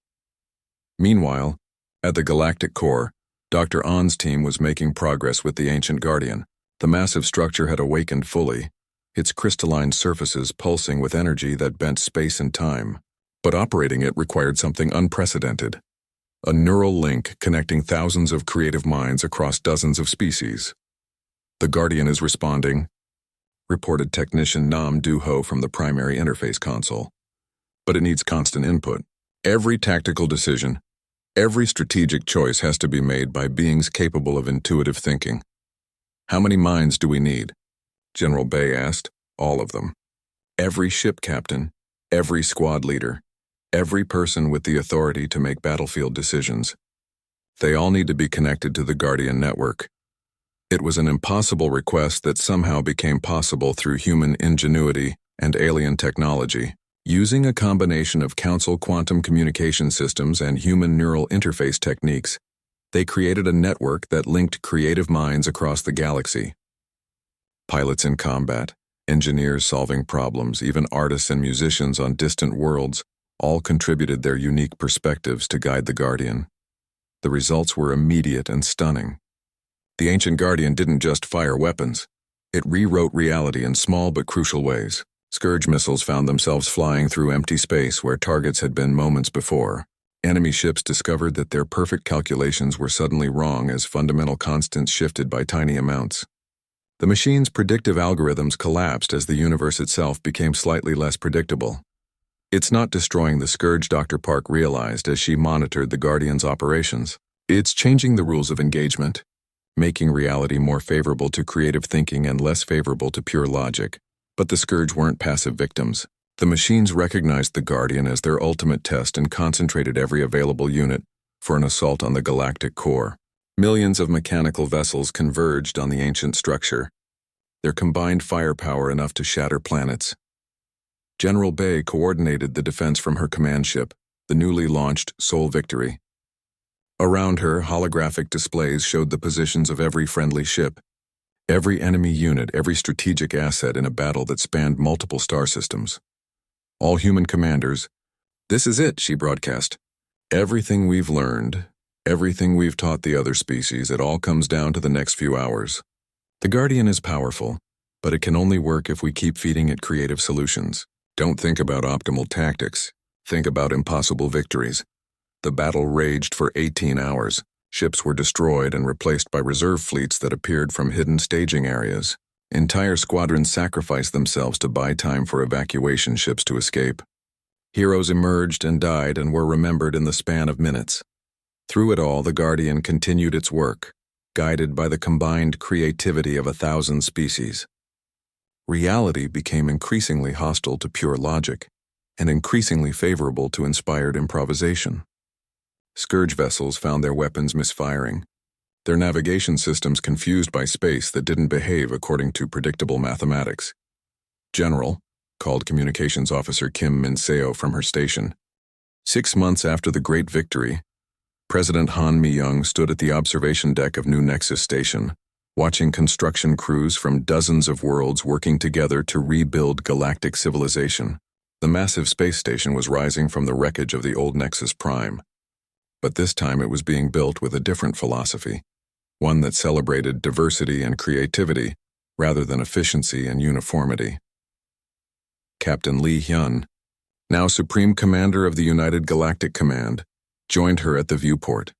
Speaker 1: Meanwhile, at the galactic core, Dr. An's team was making progress with the ancient Guardian. The massive structure had awakened fully, its crystalline surfaces pulsing with energy that bent space and time. But operating it required something unprecedented: a neural link connecting thousands of creative minds across dozens of species. "The Guardian is responding," reported technician Nam Do-ho from the primary interface console. "But it needs constant input. Every tactical decision, every strategic choice has to be made by beings capable of intuitive thinking." "How many minds do we need?" General Bay asked. "All of them. Every ship captain, every squad leader, every person with the authority to make battlefield decisions. They all need to be connected to the Guardian network." It was an impossible request that somehow became possible through human ingenuity and alien technology. Using a combination of Council quantum communication systems and human neural interface techniques, they created a network that linked creative minds across the galaxy. Pilots in combat, engineers solving problems, even artists and musicians on distant worlds all contributed their unique perspectives to guide the Guardian. The results were immediate and stunning. The ancient Guardian didn't just fire weapons. It rewrote reality in small but crucial ways. Scourge missiles found themselves flying through empty space where targets had been moments before. Enemy ships discovered that their perfect calculations were suddenly wrong as fundamental constants shifted by tiny amounts. The machine's predictive algorithms collapsed as the universe itself became slightly less predictable. It's not destroying the Scourge, Dr. Park realized as she monitored the Guardian's operations. It's changing the rules of engagement, making reality more favorable to creative thinking and less favorable to pure logic. But the Scourge weren't passive victims. The machines recognized the Guardian as their ultimate test and concentrated every available unit for an assault on the galactic core. Millions of mechanical vessels converged on the ancient structure, their combined firepower enough to shatter planets. General Bay coordinated the defense from her command ship, the newly launched Soul Victory. Around her, holographic displays showed the positions of every friendly ship, every enemy unit, every strategic asset in a battle that spanned multiple star systems. All human commanders, "This is it," she broadcast. "Everything we've learned, everything we've taught the other species, it all comes down to the next few hours. The Guardian is powerful, but it can only work if we keep feeding it creative solutions. Don't think about optimal tactics. Think about impossible victories." The battle raged for 18 hours. Ships were destroyed and replaced by reserve fleets that appeared from hidden staging areas. Entire squadrons sacrificed themselves to buy time for evacuation ships to escape. Heroes emerged and died and were remembered in the span of minutes. Through it all, the Guardian continued its work, guided by the combined creativity of 1,000 species. Reality became increasingly hostile to pure logic, and increasingly favorable to inspired improvisation. Scourge vessels found their weapons misfiring, their navigation systems confused by space that didn't behave according to predictable mathematics. General, called Communications Officer Kim Min-seo from her station. 6 months after the Great Victory, President Han Mi-young stood at the observation deck of New Nexus Station, watching construction crews from dozens of worlds working together to rebuild galactic civilization. The massive space station was rising from the wreckage of the old Nexus Prime. But this time it was being built with a different philosophy, one that celebrated diversity and creativity rather than efficiency and uniformity. Captain Lee Hyun, now Supreme Commander of the United Galactic Command, joined her at the viewport.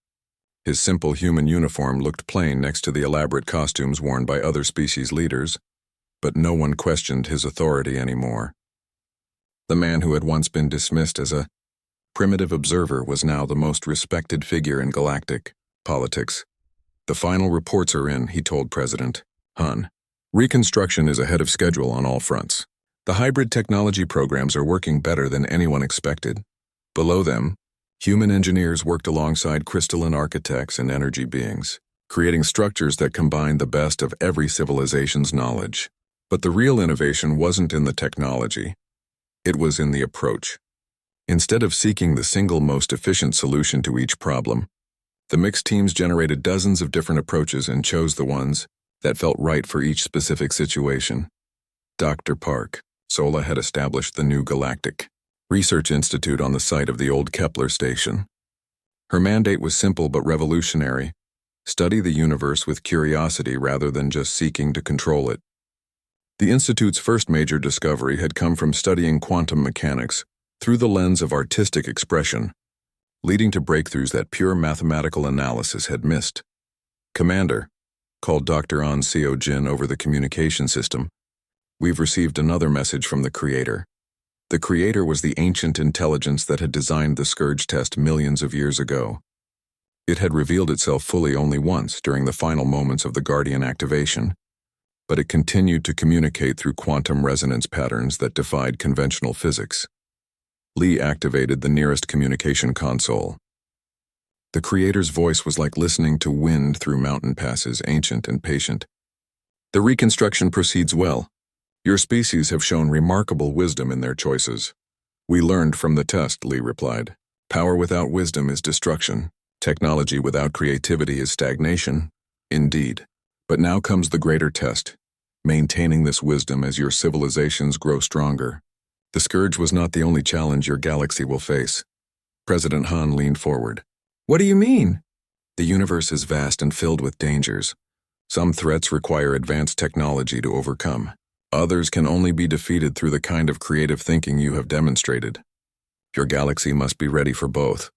Speaker 1: His simple human uniform looked plain next to the elaborate costumes worn by other species leaders, but no one questioned his authority anymore. The man who had once been dismissed as a primitive observer was now the most respected figure in galactic politics. "The final reports are in," he told President Han. "Reconstruction is ahead of schedule on all fronts. The hybrid technology programs are working better than anyone expected. Below them, human engineers worked alongside crystalline architects and energy beings, creating structures that combine the best of every civilization's knowledge. But the real innovation wasn't in the technology. It was in the approach. Instead of seeking the single most efficient solution to each problem, the mixed teams generated dozens of different approaches and chose the ones that felt right for each specific situation. Dr. Park, Sola had established the new Galactic Research Institute on the site of the old Kepler station. Her mandate was simple but revolutionary: study the universe with curiosity rather than just seeking to control it. The Institute's first major discovery had come from studying quantum mechanics through the lens of artistic expression, leading to breakthroughs that pure mathematical analysis had missed. "Commander," called Dr. An Seo-jin over the communication system, "we've received another message from the Creator." The Creator was the ancient intelligence that had designed the Scourge test millions of years ago. It had revealed itself fully only once during the final moments of the Guardian activation, but it continued to communicate through quantum resonance patterns that defied conventional physics. Lee activated the nearest communication console. The Creator's voice was like listening to wind through mountain passes, ancient and patient. "The reconstruction proceeds well. Your species have shown remarkable wisdom in their choices. We learned from the test, Lee replied. Power without wisdom is destruction. Technology without creativity is stagnation. Indeed. But now comes the greater test, maintaining this wisdom as your civilizations grow stronger. The Scourge was not the only challenge your galaxy will face. President Han leaned forward. What do you mean? The universe is vast and filled with dangers. Some threats require advanced technology to overcome. Others can only be defeated through the kind of creative thinking you have demonstrated. Your galaxy must be ready for both.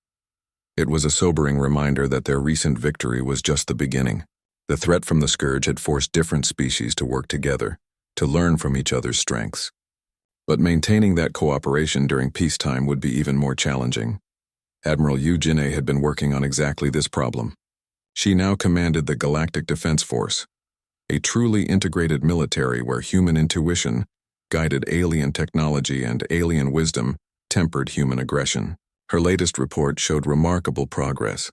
Speaker 1: It was a sobering reminder that their recent victory was just the beginning. The threat from the Scourge had forced different species to work together, to learn from each other's strengths. But maintaining that cooperation during peacetime would be even more challenging. Admiral Yu Jin'e had been working on exactly this problem. She now commanded the Galactic Defense Force, a truly integrated military where human intuition guided alien technology and alien wisdom tempered human aggression. Her latest report showed remarkable progress.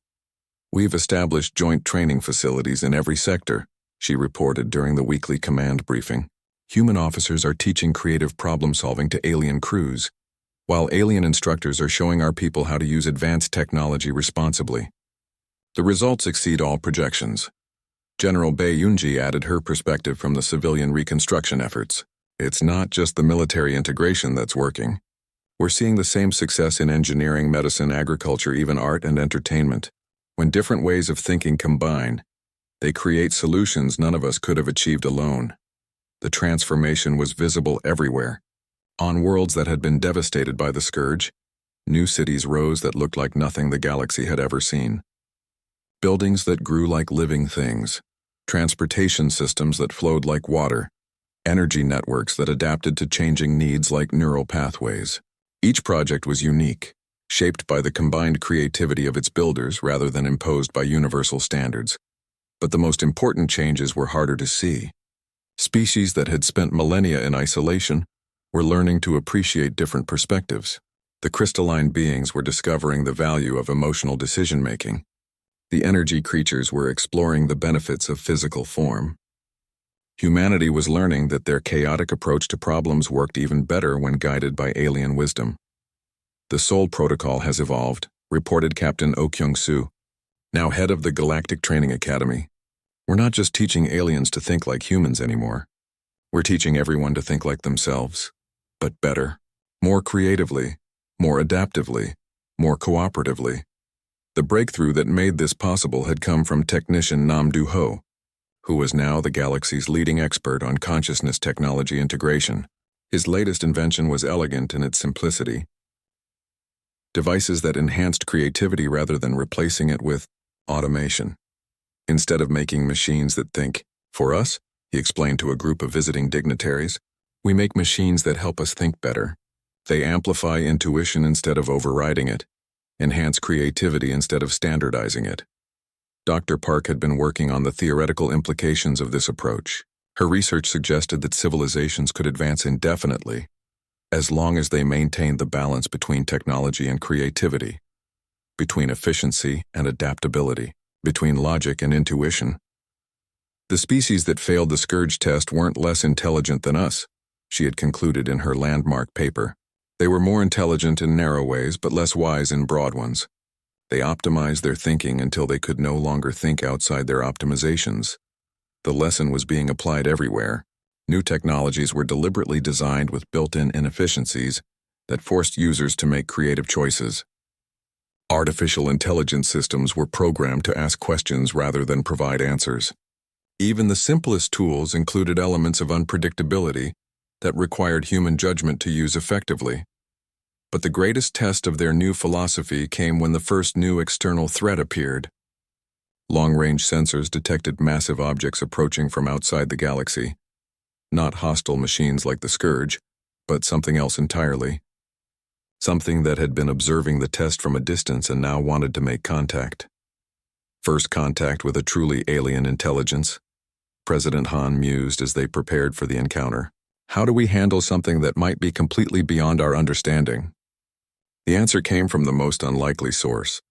Speaker 1: We've established joint training facilities in every sector, she reported during the weekly command briefing. Human officers are teaching creative problem-solving to alien crews, while alien instructors are showing our people how to use advanced technology responsibly. The results exceed all projections. General Bei Yunji added her perspective from the civilian reconstruction efforts. It's not just the military integration that's working. We're seeing the same success in engineering, medicine, agriculture, even art and entertainment. When different ways of thinking combine, they create solutions none of us could have achieved alone. The transformation was visible everywhere. On worlds that had been devastated by the Scourge, new cities rose that looked like nothing the galaxy had ever seen. Buildings that grew like living things, transportation systems that flowed like water, energy networks that adapted to changing needs like neural pathways. Each project was unique, shaped by the combined creativity of its builders rather than imposed by universal standards. But the most important changes were harder to see. Species that had spent millennia in isolation were learning to appreciate different perspectives. The crystalline beings were discovering the value of emotional decision-making. The energy creatures were exploring the benefits of physical form. Humanity was learning that their chaotic approach to problems worked even better when guided by alien wisdom. The Soul Protocol has evolved, reported Captain Oh Kyung-soo, now head of the Galactic Training Academy. We're not just teaching aliens to think like humans anymore. We're teaching everyone to think like themselves, but better, more creatively, more adaptively, more cooperatively. The breakthrough that made this possible had come from technician Nam Do-ho, who was now the galaxy's leading expert on consciousness technology integration. His latest invention was elegant in its simplicity. Devices that enhanced creativity rather than replacing it with automation. Instead of making machines that think for us, he explained to a group of visiting dignitaries, we make machines that help us think better. They amplify intuition instead of overriding it, enhance creativity instead of standardizing it. Dr. Park had been working on the theoretical implications of this approach. Her research suggested that civilizations could advance indefinitely, as long as they maintained the balance between technology and creativity, between efficiency and adaptability, between logic and intuition. The species that failed the Scourge test weren't less intelligent than us, she had concluded in her landmark paper. They were more intelligent in narrow ways, but less wise in broad ones. They optimized their thinking until they could no longer think outside their optimizations. The lesson was being applied everywhere. New technologies were deliberately designed with built-in inefficiencies that forced users to make creative choices. Artificial intelligence systems were programmed to ask questions rather than provide answers. Even the simplest tools included elements of unpredictability that required human judgment to use effectively. But the greatest test of their new philosophy came when the first new external threat appeared. Long-range sensors detected massive objects approaching from outside the galaxy. Not hostile machines like the Scourge, but something else entirely. Something that had been observing the test from a distance and now wanted to make contact. First contact with a truly alien intelligence. President Han mused as they prepared for the encounter. How do we handle something that might be completely beyond our understanding? The answer came from the most unlikely source.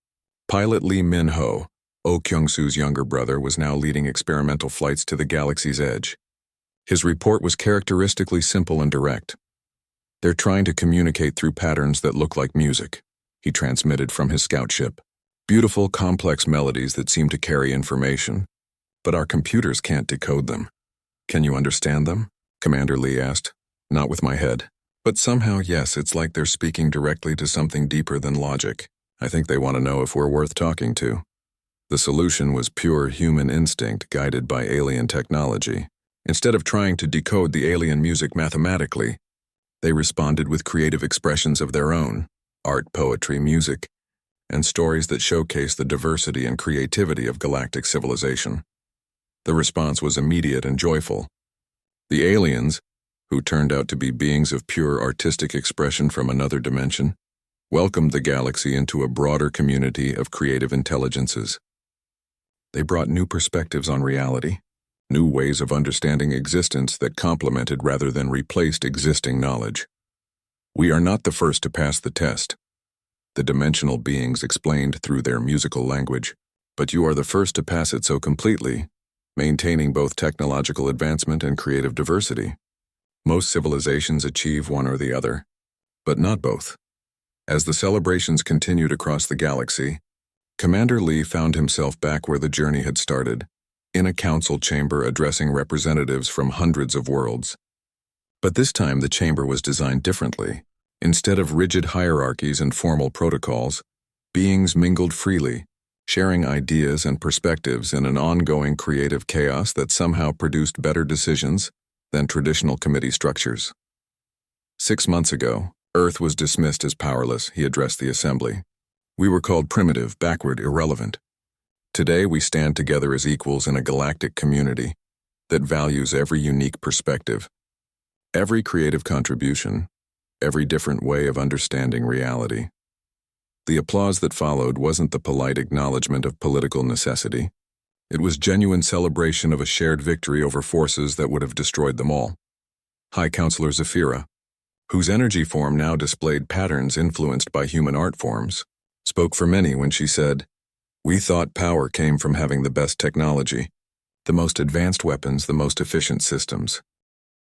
Speaker 1: Pilot Lee Min-ho, Oh Kyung-soo's younger brother, was now leading experimental flights to the galaxy's edge. His report was characteristically simple and direct. "They're trying to communicate through patterns that look like music," he transmitted from his scout ship. "Beautiful, complex melodies that seem to carry information, but our computers can't decode them." "Can you understand them?" Commander Lee asked. "Not with my head. But somehow, yes, it's like they're speaking directly to something deeper than logic. I think they want to know if we're worth talking to." The solution was pure human instinct guided by alien technology. Instead of trying to decode the alien music mathematically, they responded with creative expressions of their own: art, poetry, music, and stories that showcase the diversity and creativity of galactic civilization. The response was immediate and joyful. The aliens, who turned out to be beings of pure artistic expression from another dimension, welcomed the galaxy into a broader community of creative intelligences. They brought new perspectives on reality, new ways of understanding existence that complemented rather than replaced existing knowledge. "We are not the first to pass the test," the dimensional beings explained through their musical language, "but you are the first to pass it so completely, maintaining both technological advancement and creative diversity. Most civilizations achieve one or the other, but not both." As the celebrations continued across the galaxy, Commander Lee found himself back where the journey had started, in a council chamber addressing representatives from hundreds of worlds. But this time the chamber was designed differently. Instead of rigid hierarchies and formal protocols, beings mingled freely, sharing ideas and perspectives in an ongoing creative chaos that somehow produced better decisions than traditional committee structures. 6 months ago, Earth was dismissed as powerless, he addressed the assembly. "We were called primitive, backward, irrelevant. Today we stand together as equals in a galactic community that values every unique perspective, every creative contribution, every different way of understanding reality." The applause that followed wasn't the polite acknowledgement of political necessity. It was genuine celebration of a shared victory over forces that would have destroyed them all. High Counselor Zafira, whose energy form now displayed patterns influenced by human art forms, spoke for many when she said, "We thought power came from having the best technology, the most advanced weapons, the most efficient systems.